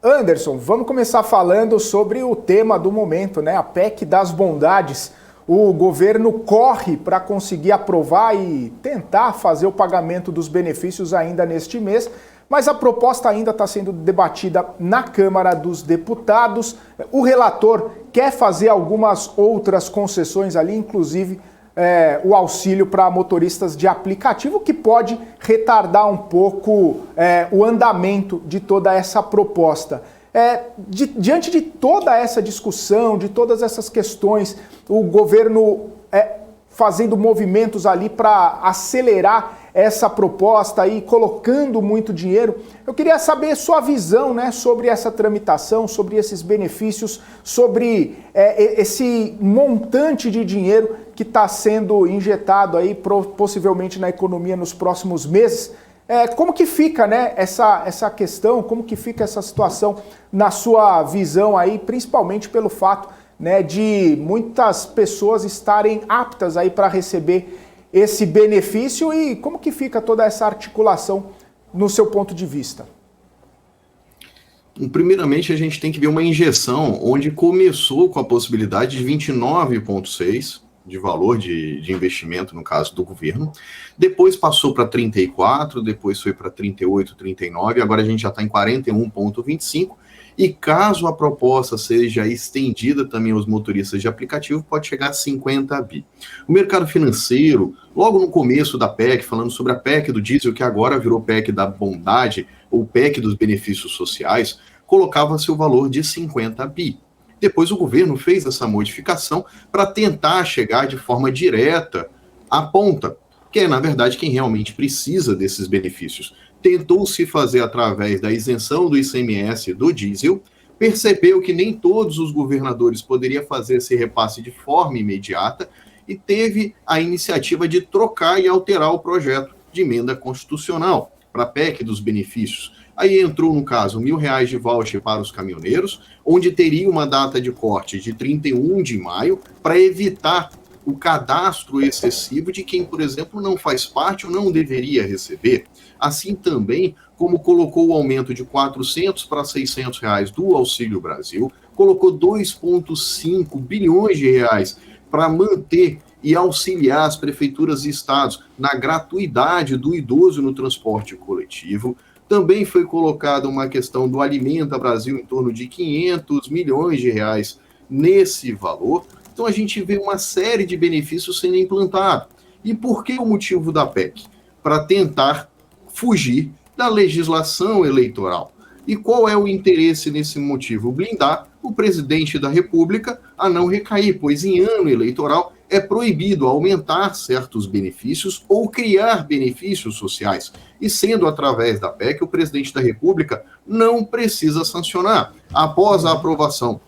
Anderson, vamos começar falando sobre o tema do momento, né? A PEC das bondades. O governo corre para conseguir aprovar e tentar fazer o pagamento dos benefícios ainda neste mês, mas a proposta ainda está sendo debatida na Câmara dos Deputados. O relator quer fazer algumas outras concessões ali, inclusive o auxílio para motoristas de aplicativo, que pode retardar um pouco o andamento de toda essa proposta. Diante de toda essa discussão, de todas essas questões, o governo fazendo movimentos ali para acelerar essa proposta e colocando muito dinheiro, eu queria saber sua visão, né, sobre essa tramitação, sobre esses benefícios, sobre esse montante de dinheiro que está sendo injetado aí possivelmente na economia nos próximos meses. Como que fica, né, essa questão, como que fica essa situação na sua visão aí, principalmente pelo fato, né, de muitas pessoas estarem aptas aí para receber esse benefício, e como que fica toda essa articulação no seu ponto de vista? Primeiramente, a gente tem que ver uma injeção onde começou com a possibilidade de 29,6 de valor de investimento, no caso do governo, depois passou para 34, depois foi para 38, 39, agora a gente já está em 41,25, e caso a proposta seja estendida também aos motoristas de aplicativo, pode chegar a 50 bi. O mercado financeiro, logo no começo da PEC, falando sobre a PEC do diesel, que agora virou PEC da bondade, ou PEC dos benefícios sociais, colocava seu valor de 50 bi. Depois o governo fez essa modificação para tentar chegar de forma direta à ponta, que é, na verdade, quem realmente precisa desses benefícios. Tentou-se fazer através da isenção do ICMS do diesel, percebeu que nem todos os governadores poderiam fazer esse repasse de forma imediata e teve a iniciativa de trocar e alterar o projeto de emenda constitucional para a PEC dos benefícios. Aí entrou, no caso, R$1.000 de voucher para os caminhoneiros, onde teria uma data de corte de 31 de maio para evitar o cadastro excessivo de quem, por exemplo, não faz parte ou não deveria receber. Assim também, como colocou o aumento de R$400 para R$600 do Auxílio Brasil, colocou 2,5 bilhões de reais para manter e auxiliar as prefeituras e estados na gratuidade do idoso no transporte coletivo. Também foi colocada uma questão do Alimenta Brasil em torno de 500 milhões de reais nesse valor. Então a gente vê uma série de benefícios sendo implantados. E por que o motivo da PEC? Para tentar fugir da legislação eleitoral. E qual é o interesse nesse motivo? Blindar o presidente da República a não recair, pois em ano eleitoral é proibido aumentar certos benefícios ou criar benefícios sociais. E sendo através da PEC, o presidente da República não precisa sancionar. Após a aprovação,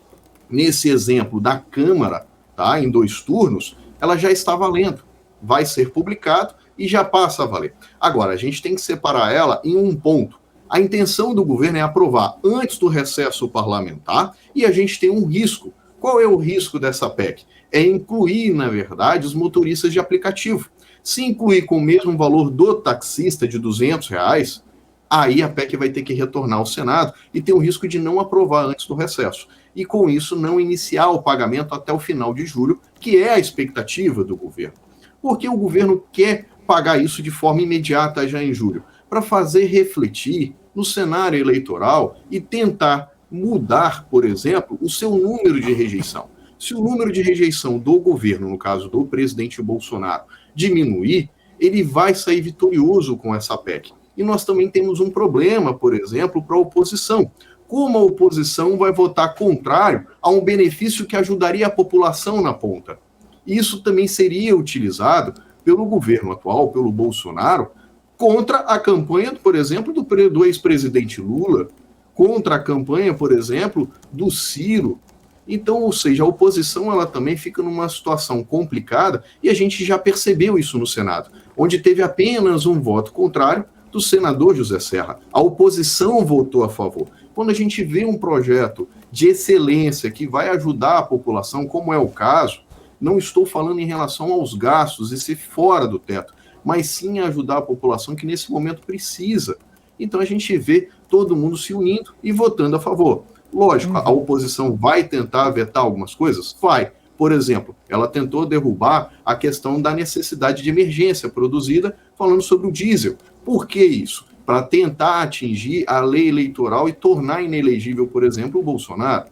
nesse exemplo da Câmara, tá, em 2 turnos, ela já está valendo. Vai ser publicado e já passa a valer. Agora, a gente tem que separar ela em um ponto. A intenção do governo é aprovar antes do recesso parlamentar e a gente tem um risco. Qual é o risco dessa PEC? É incluir, na verdade, os motoristas de aplicativo. Se incluir com o mesmo valor do taxista de R$200, aí a PEC vai ter que retornar ao Senado e tem o risco de não aprovar antes do recesso. E com isso não iniciar o pagamento até o final de julho, que é a expectativa do governo. Porque o governo quer pagar isso de forma imediata já em julho, para fazer refletir no cenário eleitoral e tentar mudar, por exemplo, o seu número de rejeição. Se o número de rejeição do governo, no caso do presidente Bolsonaro, diminuir, ele vai sair vitorioso com essa PEC. E nós também temos um problema, por exemplo, para a oposição. Como a oposição vai votar contrário a um benefício que ajudaria a população na ponta? Isso também seria utilizado pelo governo atual, pelo Bolsonaro, contra a campanha, por exemplo, do ex-presidente Lula, contra a campanha, por exemplo, do Ciro. Então, ou seja, a oposição ela também fica numa situação complicada e a gente já percebeu isso no Senado, onde teve apenas um voto contrário do senador José Serra. A oposição votou a favor. Quando a gente vê um projeto de excelência que vai ajudar a população, como é o caso, não estou falando em relação aos gastos e ser fora do teto, mas sim ajudar a população que nesse momento precisa. Então a gente vê todo mundo se unindo e votando a favor. Lógico, a oposição vai tentar vetar algumas coisas? Vai. Por exemplo, ela tentou derrubar a questão da necessidade de emergência produzida, falando sobre o diesel. Por que isso? Para tentar atingir a lei eleitoral e tornar inelegível, por exemplo, o Bolsonaro.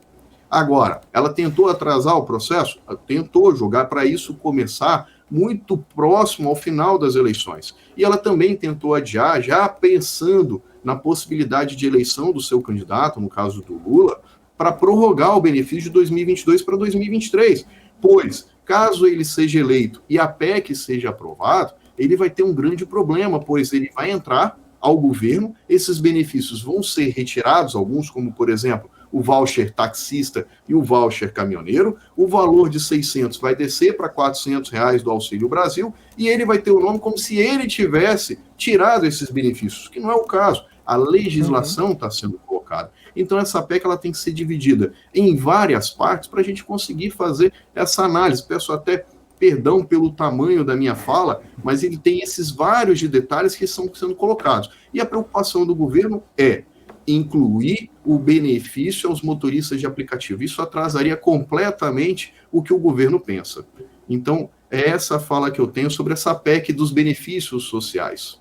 Agora, ela tentou atrasar o processo? Ela tentou jogar para isso começar muito próximo ao final das eleições. E ela também tentou adiar, já pensando na possibilidade de eleição do seu candidato, no caso do Lula, para prorrogar o benefício de 2022 para 2023. Pois, caso ele seja eleito e a PEC seja aprovado, ele vai ter um grande problema, pois ele vai entrar ao governo, esses benefícios vão ser retirados, alguns como, por exemplo, o voucher taxista e o voucher caminhoneiro, o valor de 600 vai descer para R$400 do Auxílio Brasil, e ele vai ter o nome como se ele tivesse tirado esses benefícios, que não é o caso. A legislação está sendo colocada. Então, essa PEC ela tem que ser dividida em várias partes para a gente conseguir fazer essa análise. Peço até perdão pelo tamanho da minha fala, mas ele tem esses vários de detalhes que estão sendo colocados. E a preocupação do governo é incluir o benefício aos motoristas de aplicativo. Isso atrasaria completamente o que o governo pensa. Então, é essa fala que eu tenho sobre essa PEC dos benefícios sociais.